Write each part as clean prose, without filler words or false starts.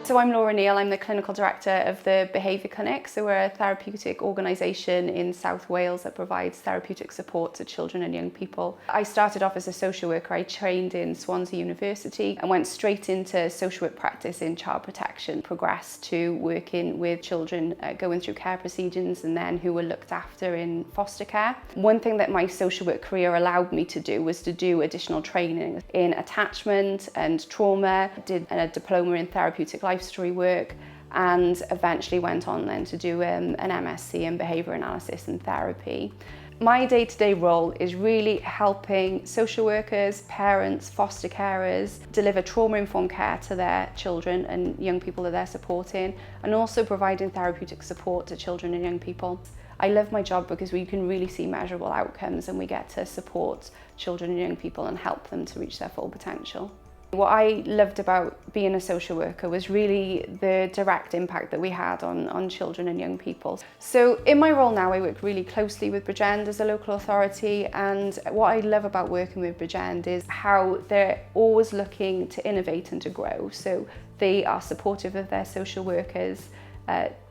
So I'm Laura Neal, I'm the Clinical Director of the Behaviour Clinic. So we're a therapeutic organisation in South Wales that provides therapeutic support to children and young people. I started off as a social worker. I trained in Swansea University and went straight into social work practice in child protection, progressed to working with children going through care procedures and then who were looked after in foster care. One thing that my social work career allowed me to do was to do additional training in attachment and trauma, did a diploma in therapeutic life story work, and eventually went on then to do an MSc in behaviour analysis and therapy. My day-to-day role is really helping social workers, parents, foster carers deliver trauma-informed care to their children and young people that they're supporting, and also providing therapeutic support to children and young people. I love my job because we can really see measurable outcomes and we get to support children and young people and help them to reach their full potential. What I loved about being a social worker was really the direct impact that we had on children and young people. So in my role now, I work really closely with Bridgend as a local authority, and what I love about working with Bridgend is how they're always looking to innovate and to grow. So they are supportive of their social workers,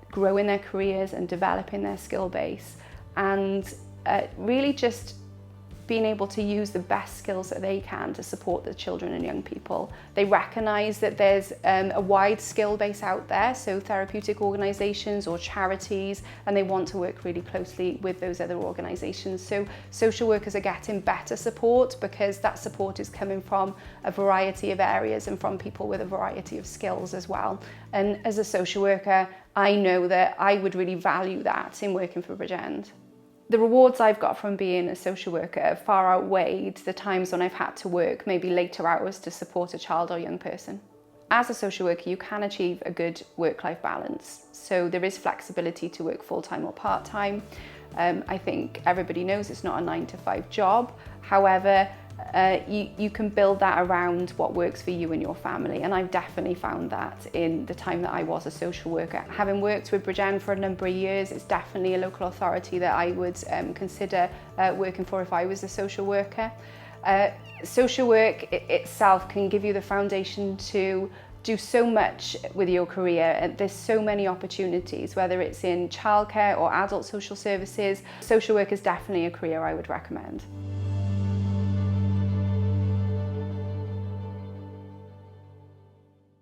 growing their careers and developing their skill base, and really just being able to use the best skills that they can to support the children and young people. They recognise that there's a wide skill base out there, so therapeutic organisations or charities, and they want to work really closely with those other organisations. So social workers are getting better support because that support is coming from a variety of areas and from people with a variety of skills as well. And as a social worker, I know that I would really value that in working for Bridgend. The rewards I've got from being a social worker far outweighed the times when I've had to work maybe later hours to support a child or young person. As a social worker, you can achieve a good work-life balance. So there is flexibility to work full-time or part-time. I think everybody knows it's not a 9-to-5 job. However, you can build that around what works for you and your family, and I've definitely found that in the time that I was a social worker. Having worked with Bridgend for a number of years, it's definitely a local authority that I would consider working for if I was a social worker. Social work itself can give you the foundation to do so much with your career, and there's so many opportunities, whether it's in childcare or adult social services. Social work is definitely a career I would recommend.